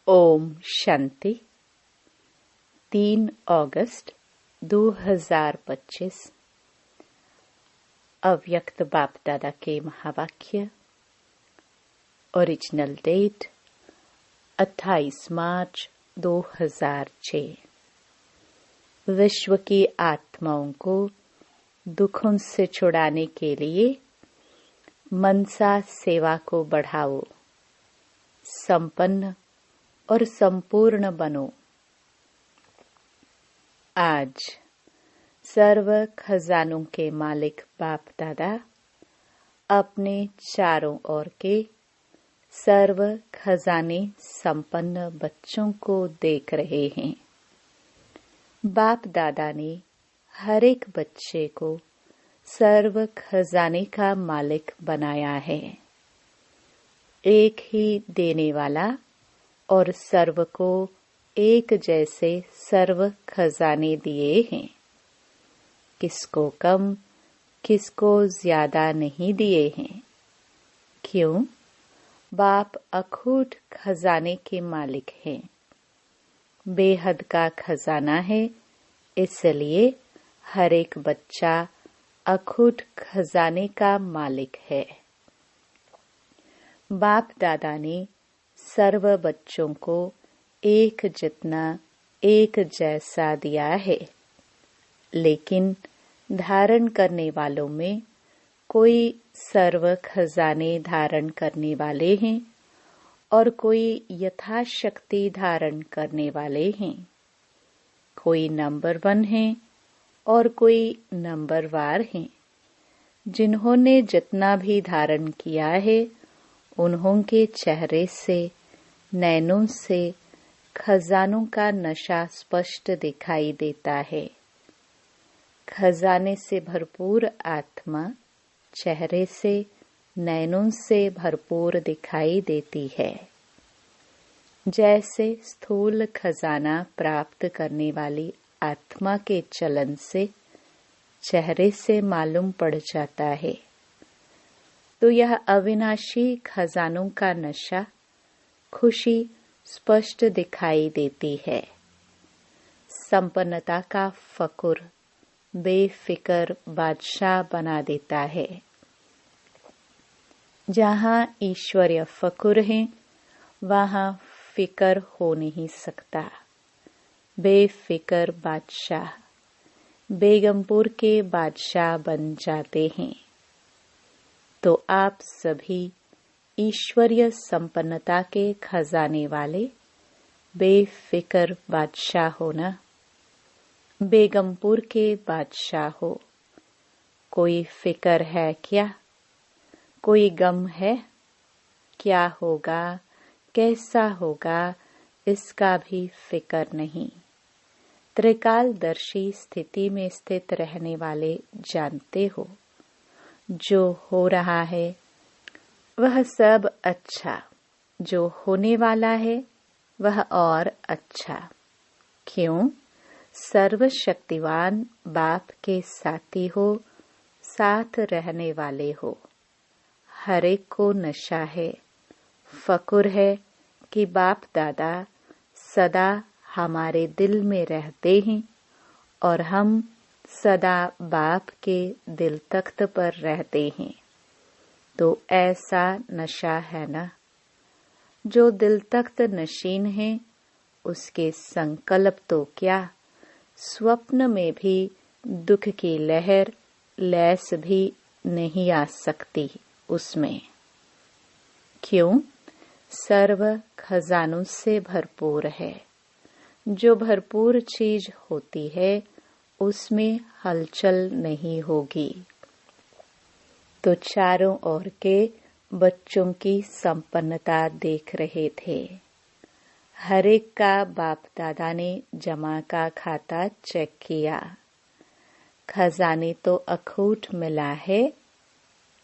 ओम शांति। 3 अगस्त 2025 अव्यक्त बाप दादा के महावाक्य। ओरिजिनल डेट 28 मार्च 2006। विश्व की आत्माओं को दुखों से छुड़ाने के लिए मनसा सेवा को बढ़ाओ, संपन्न और संपूर्ण बनो। आज सर्व खजानों के मालिक बाप दादा अपने चारों ओर के सर्व खजाने संपन्न बच्चों को देख रहे हैं। बाप दादा ने हर एक बच्चे को सर्व खजाने का मालिक बनाया है। एक ही देने वाला और सर्व को एक जैसे सर्व खजाने दिए हैं। किसको कम किसको ज्यादा नहीं दिए हैं। क्यों? बाप अखूट खजाने के मालिक हैं। बेहद का खजाना है, इसलिए हर एक बच्चा अखूट खजाने का मालिक है। बाप दादा ने सर्व बच्चों को एक जितना एक जैसा दिया है, लेकिन धारण करने वालों में कोई सर्व खजाने धारण करने वाले हैं और कोई यथाशक्ति धारण करने वाले हैं। कोई नंबर 1 है और कोई नंबर वार है। जिन्होंने जितना भी धारण किया है, उन्हों के चेहरे से, नैनों से खजानों का नशा स्पष्ट दिखाई देता है। खजाने से भरपूर आत्मा चेहरे से, नैनों से भरपूर दिखाई देती है। जैसे स्थूल खजाना प्राप्त करने वाली आत्मा के चलन से चेहरे से मालूम पड़ जाता है, तो यह अविनाशी खजानों का नशा खुशी स्पष्ट दिखाई देती है। संपन्नता का फकुर बेफिकर बादशाह बना देता है। जहाँ ईश्वरीय फकुर है, वहाँ फिकर हो नहीं सकता। बेफिकर बादशाह बेगमपुर के बादशाह बन जाते हैं। तो आप सभी ईश्वरीय संपन्नता के खजाने वाले बेफिकर बादशाह हो ना। बेगमपुर के बादशाह हो। कोई फिकर है क्या? कोई गम है? क्या होगा, कैसा होगा, इसका भी फिकर नहीं। त्रिकालदर्शी स्थिति में स्थित रहने वाले जानते हो, जो हो रहा है वह सब अच्छा, जो होने वाला है वह और अच्छा। क्यों? सर्वशक्तिवान बाप के साथी हो, साथ रहने वाले हो। हर एक को नशा है, फकुर है कि बाप दादा सदा हमारे दिल में रहते हैं और हम सदा बाप के दिल तख्त पर रहते हैं। तो ऐसा नशा है ना। जो दिल तख्त नशीन है, उसके संकल्प तो क्या, स्वप्न में भी दुख की लहर लैस भी नहीं आ सकती उसमें। क्यों? सर्व खजानों से भरपूर है। जो भरपूर चीज होती है, उसमें हलचल नहीं होगी। तो चारों ओर के बच्चों की संपन्नता देख रहे थे। हर एक का बाप दादा ने जमा का खाता चेक किया। खजाने तो अखूट मिला है,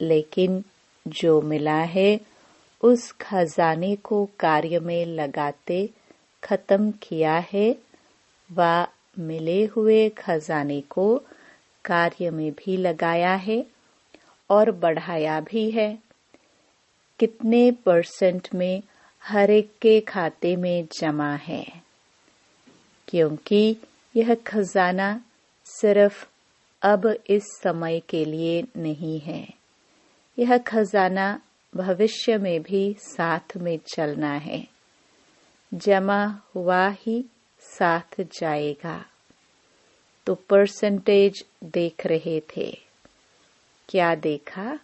लेकिन जो मिला है उस खजाने को कार्य में लगाते खत्म किया है, व मिले हुए खजाने को कार्य में भी लगाया है और बढ़ाया भी है। कितने % में हर एक के खाते में जमा है, क्योंकि यह खजाना सिर्फ अब इस समय के लिए नहीं है। यह खजाना भविष्य में भी साथ में चलना है। जमा हुआ ही साथ जाएगा। तो परसेंटेज देख रहे थे। क्या देखा?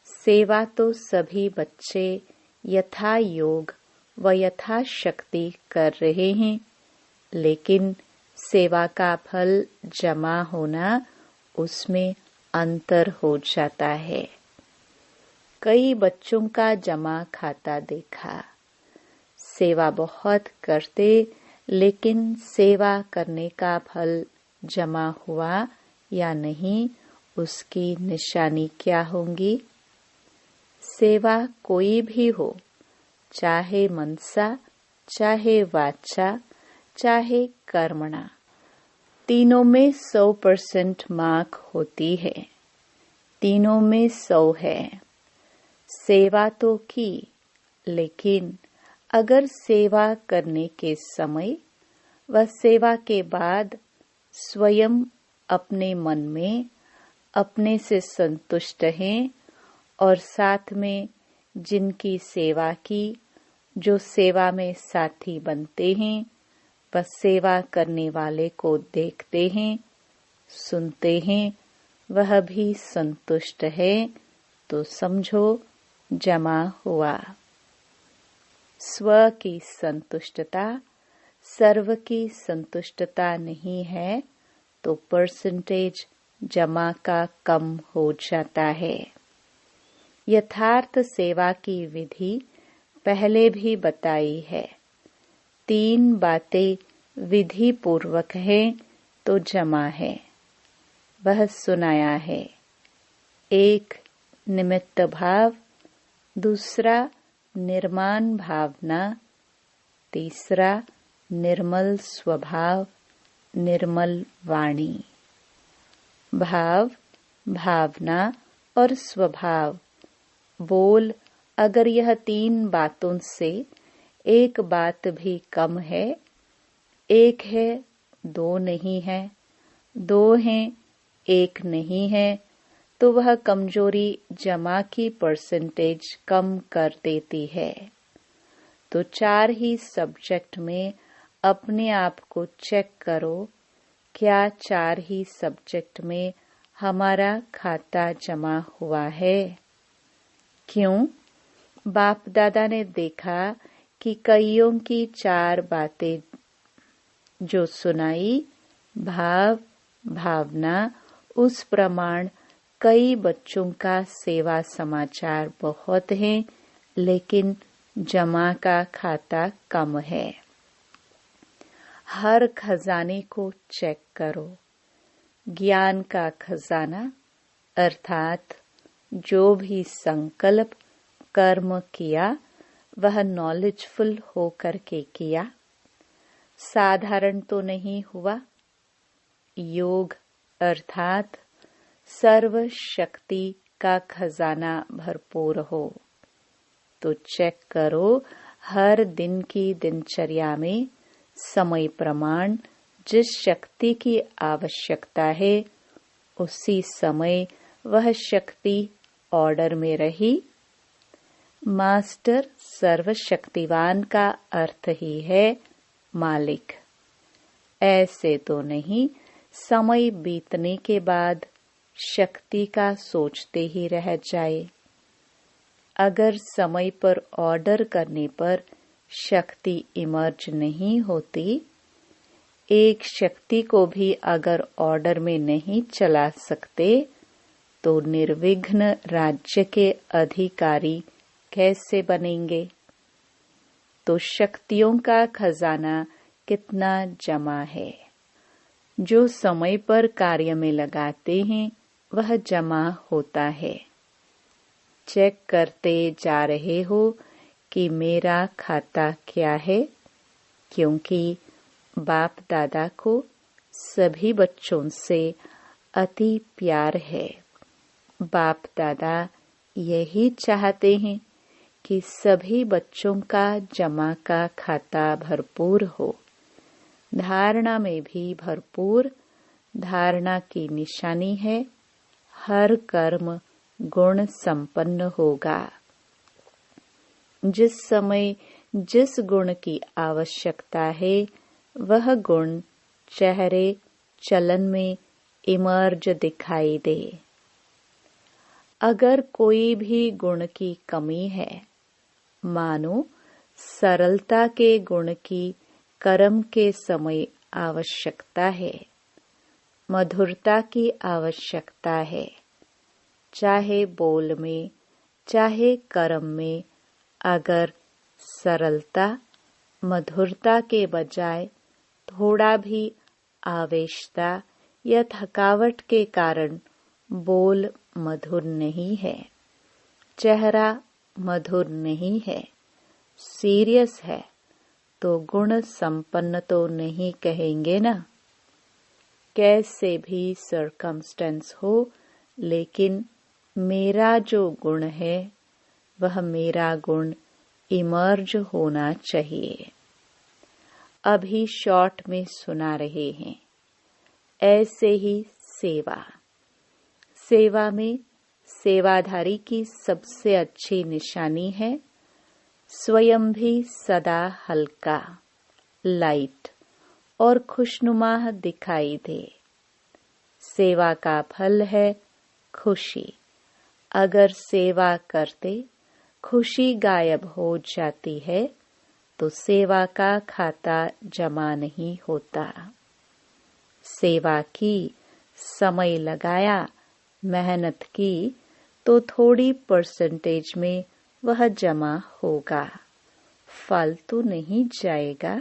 सेवा तो सभी बच्चे यथा योग व यथा शक्ति कर रहे हैं, लेकिन सेवा का फल जमा होना, उसमें अंतर हो जाता है। कई बच्चों का जमा खाता देखा। सेवा बहुत करते, लेकिन सेवा करने का फल जमा हुआ या नहीं, उसकी निशानी क्या होंगी? सेवा कोई भी हो, चाहे मनसा, चाहे वाचा, चाहे कर्मणा, तीनों में 100% मार्क होती है। तीनों में 100 है। सेवा तो की, लेकिन अगर सेवा करने के समय व सेवा के बाद स्वयं अपने मन में अपने से संतुष्ट हैं और साथ में जिनकी सेवा की, जो सेवा में साथी बनते हैं, वह सेवा करने वाले को देखते हैं, सुनते हैं, वह भी संतुष्ट है, तो समझो जमा हुआ। स्व की संतुष्टता सर्व की संतुष्टता नहीं है, तो परसेंटेज जमा का कम हो जाता है। यथार्थ सेवा की विधि पहले भी बताई है। 3 बातें विधि पूर्वक है तो जमा है, वह सुनाया है। 1 निमित्त भाव, दूसरा निर्माण भावना, तीसरा निर्मल स्वभाव, निर्मल वाणी। भाव, भावना और स्वभाव, बोल, अगर यह 3 बातों से एक बात भी कम है, 1 है 2 नहीं है, 2 है 1 नहीं है, तो वह कमजोरी जमा की परसेंटेज कम कर देती है। तो 4 ही सब्जेक्ट में अपने आप को चेक करो, क्या 4 ही सब्जेक्ट में हमारा खाता जमा हुआ है? क्यों? बाप दादा ने देखा कि कईयों की 4 बातें जो सुनाई, भाव, भावना, उस प्रमाण कई बच्चों का सेवा समाचार बहुत है, लेकिन जमा का खाता कम है। हर खजाने को चेक करो। ज्ञान का खजाना, अर्थात जो भी संकल्प कर्म किया वह नॉलेजफुल होकर के किया, साधारण तो नहीं हुआ। योग अर्थात सर्व शक्ति का खजाना भरपूर हो, तो चेक करो हर दिन की दिनचर्या में समय प्रमाण जिस शक्ति की आवश्यकता है, उसी समय वह शक्ति ऑर्डर में रही। मास्टर सर्वशक्तिवान का अर्थ ही है मालिक। ऐसे तो नहीं समय बीतने के बाद शक्ति का सोचते ही रह जाए। अगर समय पर ऑर्डर करने पर शक्ति इमर्ज नहीं होती, एक शक्ति को भी अगर ऑर्डर में नहीं चला सकते, तो निर्विघ्न राज्य के अधिकारी कैसे बनेंगे? तो शक्तियों का खजाना कितना जमा है। जो समय पर कार्य में लगाते हैं वह जमा होता है। चेक करते जा रहे हो कि मेरा खाता क्या है, क्योंकि बाप दादा को सभी बच्चों से अति प्यार है। बाप दादा यही चाहते हैं कि सभी बच्चों का जमा का खाता भरपूर हो। धारणा में भी भरपूर धारणा की निशानी है, हर कर्म गुण संपन्न होगा। जिस समय जिस गुण की आवश्यकता है वह गुण चेहरे चलन में इमर्ज दिखाई दे। अगर कोई भी गुण की कमी है, मानो सरलता के गुण की कर्म के समय आवश्यकता है, मधुरता की आवश्यकता है, चाहे बोल में चाहे कर्म में, अगर सरलता मधुरता के बजाय थोड़ा भी आवेशता या थकावट के कारण बोल मधुर नहीं है, चेहरा मधुर नहीं है, सीरियस है, तो गुण संपन्न तो नहीं कहेंगे ना। कैसे भी सर्कमस्टेंस हो, लेकिन मेरा जो गुण है वह मेरा गुण इमर्ज होना चाहिए। अभी शॉर्ट में सुना रहे हैं। ऐसे ही सेवा में सेवाधारी की सबसे अच्छी निशानी है स्वयं भी सदा हल्का, लाइट और खुशनुमा दिखाई दे। सेवा का फल है खुशी। अगर सेवा करते खुशी गायब हो जाती है तो सेवा का खाता जमा नहीं होता। सेवा की, समय लगाया, मेहनत की तो थोड़ी परसेंटेज में वह जमा होगा, फल तो नहीं जाएगा,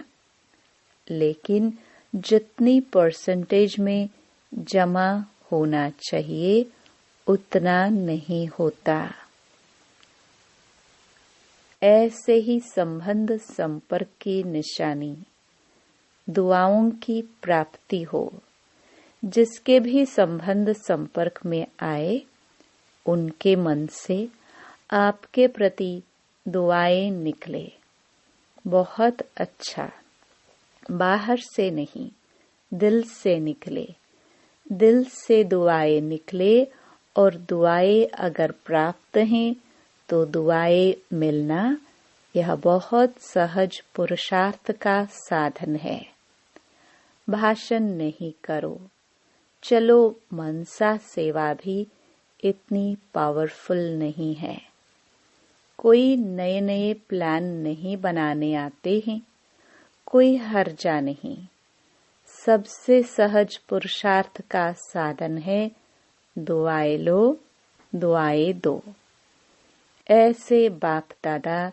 लेकिन जितनी परसेंटेज में जमा होना चाहिए उतना नहीं होता। ऐसे ही संबंध संपर्क की निशानी दुआओं की प्राप्ति हो। जिसके भी संबंध संपर्क में आए उनके मन से आपके प्रति दुआएं निकले, बहुत अच्छा, बाहर से नहीं, दिल से निकले। दिल से दुआएं निकले और दुआएं अगर प्राप्त हैं तो दुआएं मिलना यह बहुत सहज पुरुषार्थ का साधन है। भाषण नहीं करो, चलो मनसा सेवा भी इतनी पावरफुल नहीं है। कोई नए नए प्लान नहीं बनाने आते हैं, कोई हर्जा नहीं। सबसे सहज पुरुषार्थ का साधन है दुआएं लो, दुआएं दो। ऐसे बाप दादा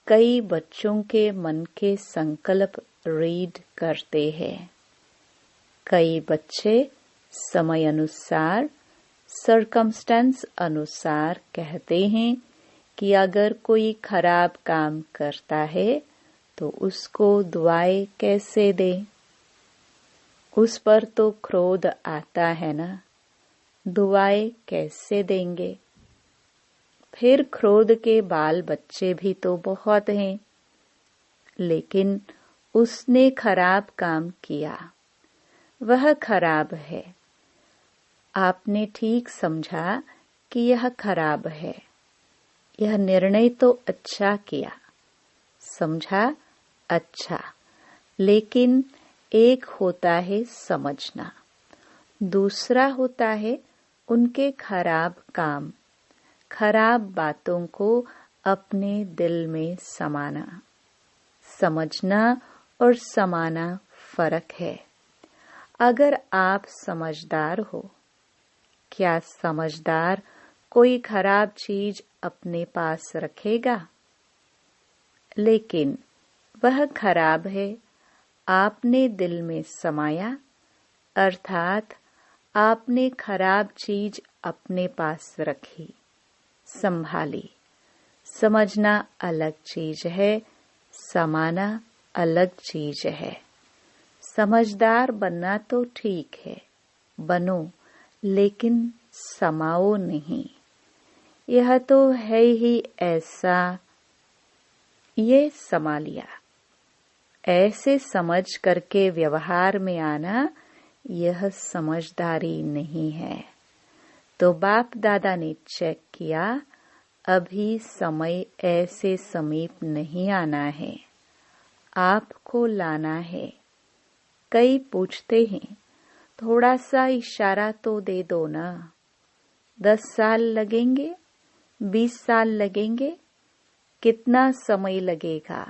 कई बच्चों के मन के संकल्प रीड करते हैं। कई बच्चे समय अनुसार, सर्कमस्टेंस अनुसार कहते हैं कि अगर कोई खराब काम करता है तो उसको दुआएं कैसे दें। उस पर तो क्रोध आता है ना, दुआएं कैसे देंगे। फिर क्रोध के बाल बच्चे भी तो बहुत हैं, लेकिन उसने खराब काम किया, वह खराब है। आपने ठीक समझा कि यह खराब है, यह निर्णय तो अच्छा किया, समझा अच्छा, लेकिन एक होता है समझना, दूसरा होता है उनके खराब काम, खराब बातों को अपने दिल में समाना। समझना और समाना फर्क है। अगर आप समझदार हो, क्या समझदार कोई खराब चीज अपने पास रखेगा? लेकिन वह खराब है, आपने दिल में समाया, अर्थात आपने खराब चीज अपने पास रखी, संभाली। समझना अलग चीज है, समाना अलग चीज है। समझदार बनना तो ठीक है, बनो, लेकिन समाओ नहीं। यह तो है ही ऐसा ये समा लिया। ऐसे समझ करके व्यवहार में आना यह समझदारी नहीं है। तो बाप दादा ने चेक किया, अभी समय ऐसे समीप नहीं आना है, आपको लाना है। कई पूछते हैं, थोड़ा सा इशारा तो दे दो ना, 10 साल लगेंगे, 20 साल लगेंगे, कितना समय लगेगा?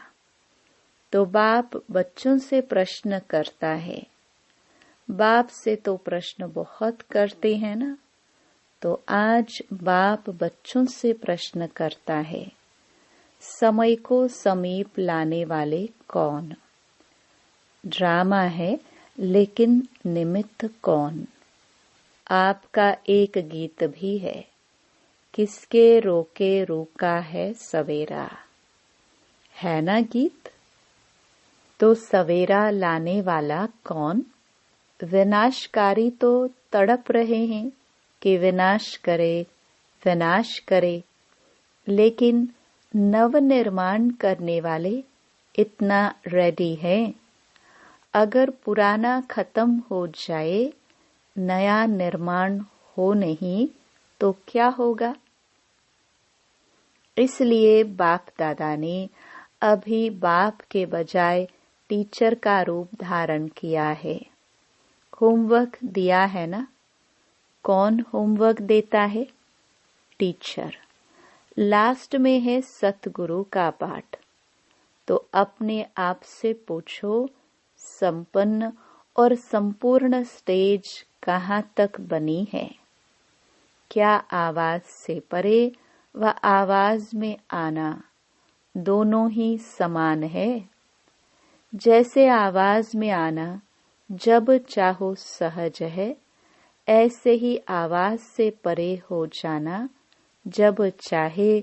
तो बाप बच्चों से प्रश्न करता है। बाप से तो प्रश्न बहुत करते हैं ना, तो आज बाप बच्चों से प्रश्न करता है, समय को समीप लाने वाले कौन? ड्रामा है, लेकिन निमित्त कौन? आपका एक गीत भी है, किसके रोके रोका है सवेरा, है ना गीत? तो सवेरा लाने वाला कौन? विनाशकारी तो तड़प रहे हैं कि विनाश करे, विनाश करे, लेकिन नव निर्माण करने वाले इतना रेडी है। अगर पुराना खत्म हो जाए, नया निर्माण हो नहीं, तो क्या होगा? इसलिए बाप दादा ने अभी बाप के बजाय टीचर का रूप धारण किया है। होमवर्क दिया है ना? कौन होमवर्क देता है? टीचर। लास्ट में है सतगुरु का पाठ। तो अपने आप से पूछो, संपन्न और संपूर्ण स्टेज कहाँ तक बनी है? क्या आवाज से परे व आवाज में आना दोनों ही समान है? जैसे आवाज में आना जब चाहो सहज है, ऐसे ही आवाज से परे हो जाना जब चाहे,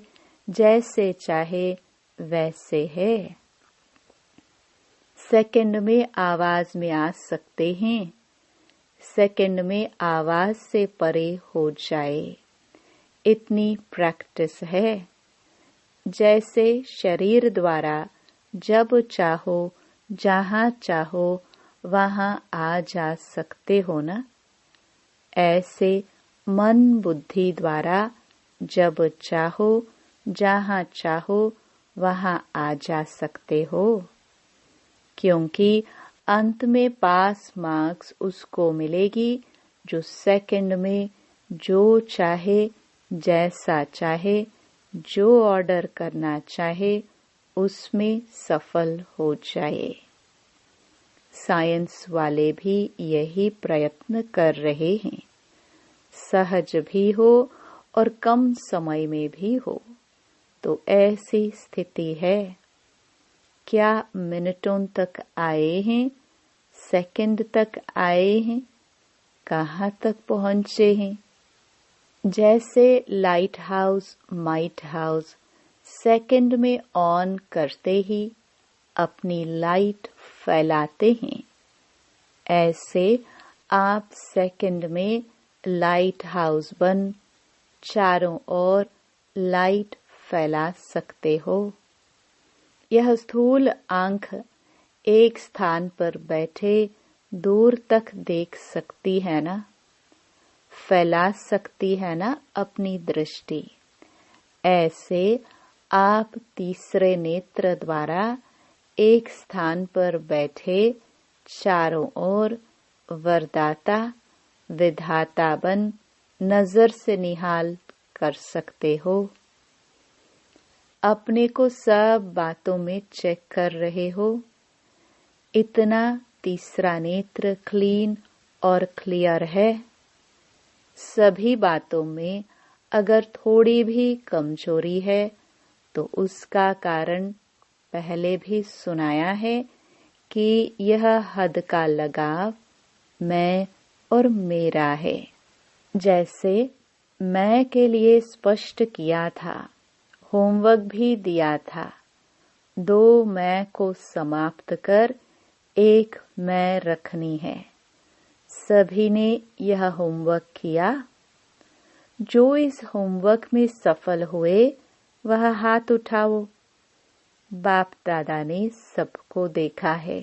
जैसे चाहे वैसे है। सेकंड में आवाज में आ सकते हैं, सेकंड में आवाज से परे हो जाए, इतनी प्रैक्टिस है। जैसे शरीर द्वारा जब चाहो जहाँ चाहो वहाँ आ जा सकते हो ना, ऐसे मन बुद्धि द्वारा जब चाहो जहाँ चाहो वहाँ आ जा सकते हो, क्योंकि अंत में पास मार्क्स उसको मिलेगी जो सेकंड में जो चाहे, जैसा चाहे, जो ऑर्डर करना चाहे उसमें सफल हो जाए। साइंस वाले भी यही प्रयत्न कर रहे हैं, सहज भी हो और कम समय में भी हो। तो ऐसी स्थिति है। क्या मिनटों तक आए हैं, सेकंड तक आए हैं, कहाँ तक पहुँचे हैं? जैसे light house might house second में ऑन करते ही अपनी लाइट फैलाते हैं, ऐसे आप सेकंड में लाइट हाउस बन चारों ओर लाइट फैला सकते हो। यह स्थूल आंख एक स्थान पर बैठे दूर तक देख सकती है ना, फैला सकती है ना अपनी दृष्टि। ऐसे आप तीसरे नेत्र द्वारा एक स्थान पर बैठे चारों ओर वरदाता विधाता बन नजर से निहाल कर सकते हो। अपने को सब बातों में चेक कर रहे हो। इतना तीसरा नेत्र क्लीन और क्लियर है। सभी बातों में अगर थोड़ी भी कमजोरी है तो उसका कारण पहले भी सुनाया है कि यह हद का लगाव मैं और मेरा है। जैसे मैं के लिए स्पष्ट किया था, होमवर्क भी दिया था। 2 मैं को समाप्त कर एक मैं रखनी है। सभी ने यह होमवर्क किया। जो इस होमवर्क में सफल हुए वह हाथ उठाओ। बाप दादा ने सबको देखा है।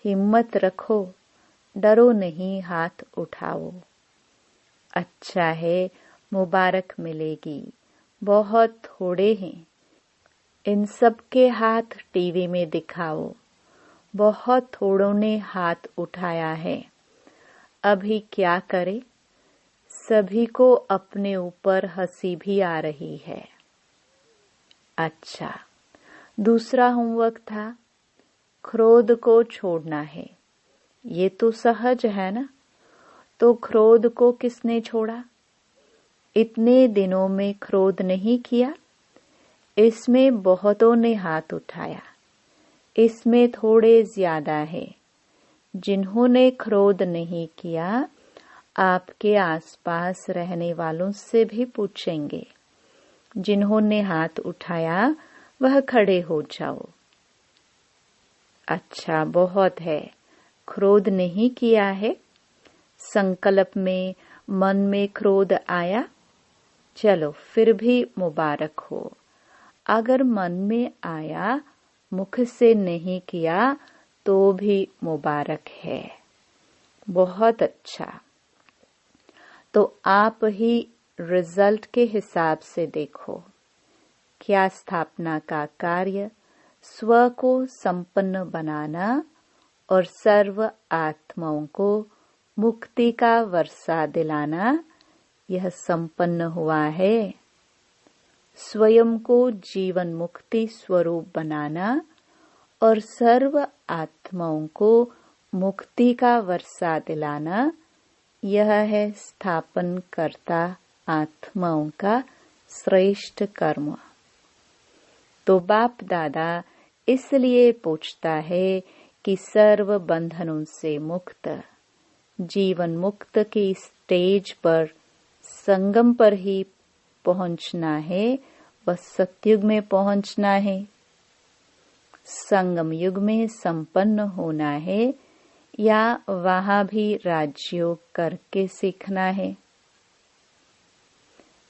हिम्मत रखो, डरो नहीं, हाथ उठाओ। अच्छा है, मुबारक मिलेगी। बहुत थोड़े हैं, इन सब के हाथ टीवी में दिखाओ। बहुत थोड़ों ने हाथ उठाया है, अभी क्या करे। सभी को अपने ऊपर हंसी भी आ रही है। अच्छा, दूसरा होमवर्क था, क्रोध को छोड़ना है। ये तो सहज है ना। तो क्रोध को किसने छोड़ा? इतने दिनों में क्रोध नहीं किया। इसमें बहुतों ने हाथ उठाया। इसमें थोड़े ज्यादा है। जिन्होंने क्रोध नहीं किया, आपके आसपास रहने वालों से भी पूछेंगे। जिन्होंने हाथ उठाया वह खड़े हो जाओ। अच्छा, बहुत है। क्रोध नहीं किया है। संकल्प में, मन में क्रोध आया। चलो, फिर भी मुबारक हो। अगर मन में आया, मुख से नहीं किया, तो भी मुबारक है। बहुत अच्छा। तो आप ही रिजल्ट के हिसाब से देखो। क्या स्थापना का कार्य स्व को संपन्न बनाना और सर्व आत्माओं को मुक्ति का वर्षा दिलाना, यह संपन्न हुआ है। स्वयं को जीवन मुक्ति स्वरूप बनाना और सर्व आत्माओं को मुक्ति का वर्षा दिलाना, यह है स्थापन करता आत्माओं का श्रेष्ठ कर्म। तो बाप दादा इसलिए पूछता है कि सर्व बंधनों से मुक्त, जीवन मुक्त की स्टेज पर, संगम पर ही पहुंचना है, वह सतयुग में पहुंचना है। संगम युग में संपन्न होना है या वहां भी राजयोग करके सीखना है?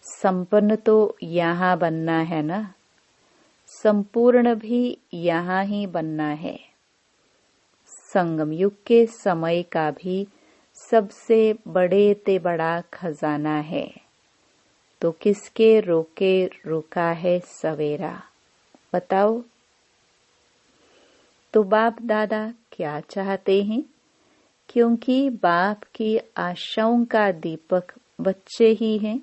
संपन्न तो यहाँ बनना है ना। संपूर्ण भी यहाँ ही बनना है। संगम युग के समय का भी सबसे बड़े ते बड़ा खजाना है। तो किसके रोके रुका है सवेरा? बताओ। तो बाप दादा क्या चाहते हैं? क्योंकि बाप की आशाओं का दीपक बच्चे ही हैं,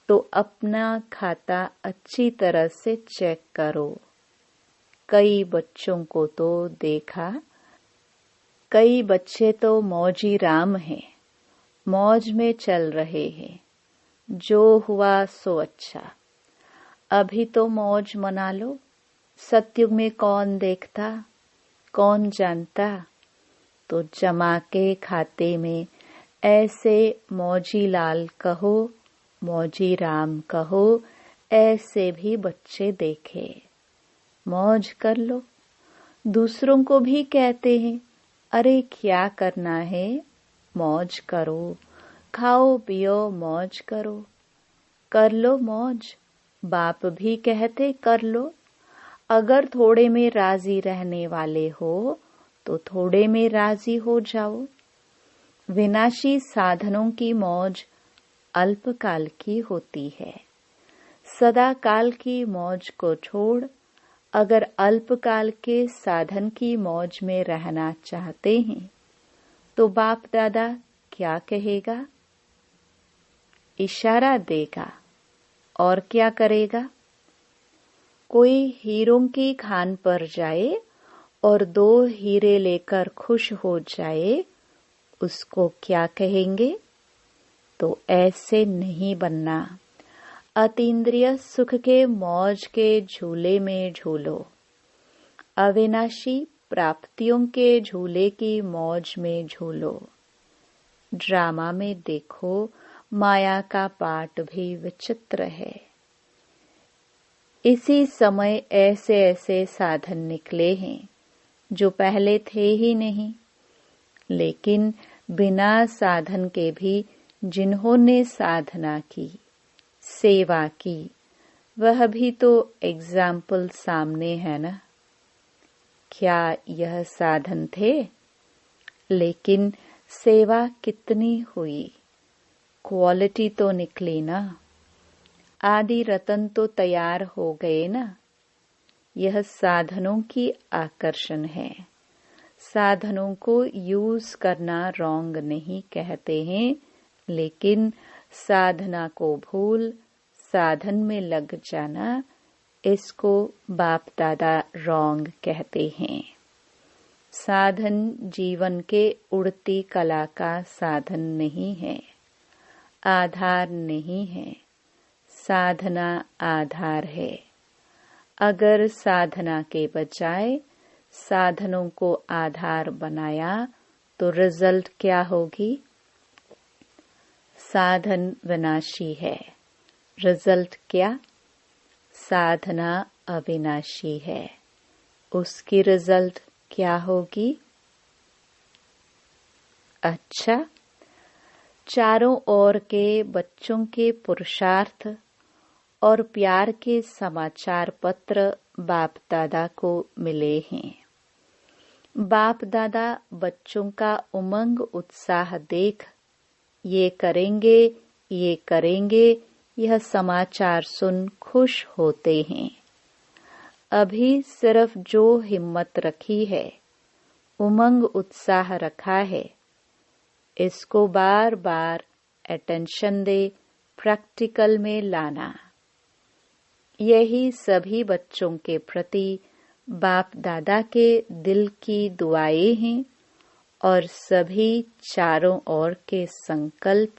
तो अपना खाता अच्छी तरह से चेक करो। कई बच्चों को तो देखा, कई बच्चे तो मौजी राम हैं, मौज में चल रहे हैं। जो हुआ सो अच्छा। अभी तो मौज मना लो। सतयुग में कौन देखता, कौन जानता? तो जमा के खाते में ऐसे मौजी लाल कहो, मौजी राम कहो, ऐसे भी बच्चे देखे। मौज कर लो। दूसरों को भी कहते हैं, अरे क्या करना है, मौज करो, खाओ पियो मौज करो। कर लो मौज। बाप भी कहते कर लो। अगर थोड़े में राजी रहने वाले हो तो थोड़े में राजी हो जाओ। विनाशी साधनों की मौज अल्पकाल की होती है। सदा काल की मौज को छोड़ अगर अल्पकाल के साधन की मौज में रहना चाहते हैं तो बाप दादा क्या कहेगा? इशारा देगा और क्या करेगा? कोई हीरों की खान पर जाए और 2 हीरे लेकर खुश हो जाए, उसको क्या कहेंगे? तो ऐसे नहीं बनना। अतीन्द्रिय सुख के मौज के झूले में झूलो। अविनाशी प्राप्तियों के झूले की मौज में झूलो। ड्रामा में देखो, माया का पाठ भी विचित्र है। इसी समय ऐसे ऐसे साधन निकले हैं जो पहले थे ही नहीं। लेकिन बिना साधन के भी जिन्होंने साधना की, सेवा की, वह भी तो एग्जाम्पल सामने है ना। क्या यह साधन थे? लेकिन सेवा कितनी हुई, क्वालिटी तो निकली ना। आदि रतन तो तैयार हो गए ना। यह साधनों की आकर्षण है। साधनों को यूज करना रॉन्ग नहीं कहते हैं, लेकिन साधना को भूल साधन में लग जाना, इसको बाप दादा रॉन्ग कहते हैं। साधन जीवन के उड़ती कला का साधन नहीं है, आधार नहीं है। साधना आधार है। अगर साधना के बजाय साधनों को आधार बनाया तो रिजल्ट क्या होगी? साधन विनाशी है, रिजल्ट क्या? साधना अविनाशी है, उसकी रिजल्ट क्या होगी? अच्छा, चारों ओर के बच्चों के पुरुषार्थ और प्यार के समाचार पत्र बाप दादा को मिले हैं। बाप दादा बच्चों का उमंग उत्साह देख ये करेंगे यह समाचार सुन खुश होते हैं। अभी सिर्फ जो हिम्मत रखी है, उमंग उत्साह रखा है, इसको बार बार अटेंशन दे, प्रैक्टिकल में लाना। यही सभी बच्चों के प्रति बाप दादा के दिल की दुआएं हैं और सभी चारों ओर के संकल्प,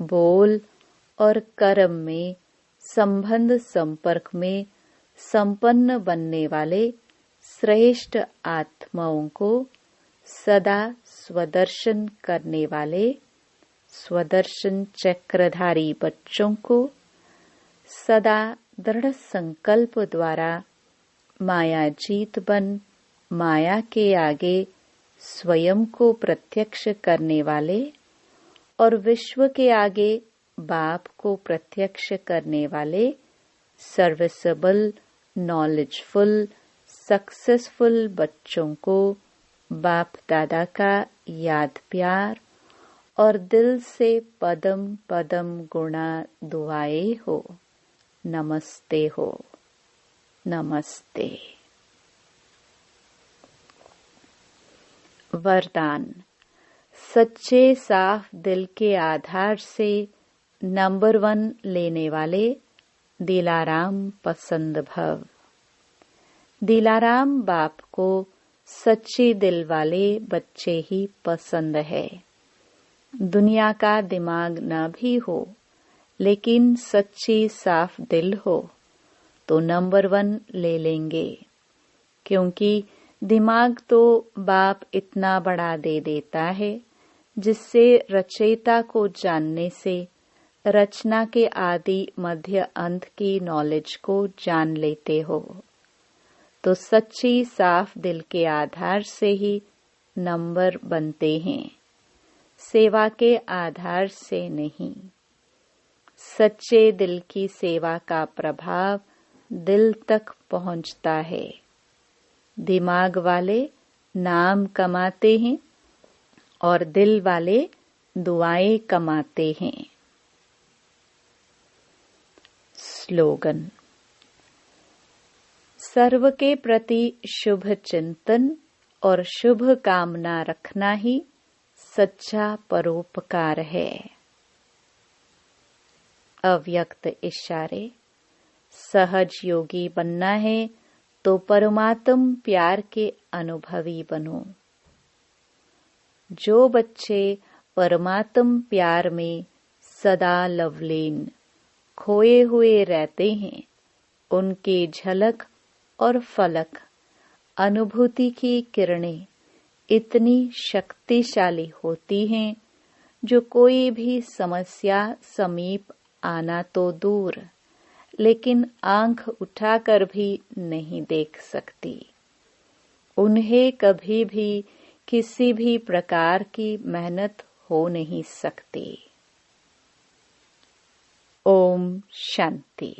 बोल और कर्म में संबंध संपर्क में संपन्न बनने वाले श्रेष्ठ आत्माओं को सदा स्वदर्शन करने वाले स्वदर्शन चक्रधारी बच्चों को सदा दृढ़ संकल्प द्वारा माया जीत बन माया के आगे स्वयं को प्रत्यक्ष करने वाले और विश्व के आगे बाप को प्रत्यक्ष करने वाले सर्विसेबल, नॉलेजफुल, सक्सेसफुल बच्चों को बाप दादा का याद प्यार और दिल से पदम पदम गुणा दुआएं हो। नमस्ते हो, नमस्ते। वरदान। सच्चे साफ दिल के आधार से नंबर 1 लेने वाले दिलाराम पसंद भव। दिलाराम बाप को सच्चे दिल वाले बच्चे ही पसंद है। दुनिया का दिमाग न भी हो, लेकिन सच्ची साफ दिल हो तो नंबर 1 ले लेंगे, क्योंकि दिमाग तो बाप इतना बड़ा दे देता है जिससे रचयिता को जानने से रचना के आदि मध्य अंत की नॉलेज को जान लेते हो। तो सच्ची साफ दिल के आधार से ही नंबर बनते हैं, सेवा के आधार से नहीं। सच्चे दिल की सेवा का प्रभाव दिल तक पहुंचता है। दिमाग वाले नाम कमाते हैं और दिल वाले दुआएं कमाते हैं। स्लोगन। सर्व के प्रति शुभ चिंतन और शुभ कामना रखना ही सच्चा परोपकार है। अव्यक्त इशारे। सहज योगी बनना है तो परमात्म प्यार के अनुभवी बनो। जो बच्चे परमात्म प्यार में सदा लवलीन खोए हुए रहते हैं, उनके झलक और फलक अनुभूति की किरणें इतनी शक्तिशाली होती हैं, जो कोई भी समस्या समीप आना तो दूर, लेकिन आंख उठाकर भी नहीं देख सकती। उन्हें कभी भी किसी भी प्रकार की मेहनत हो नहीं सकती। ओम शांति।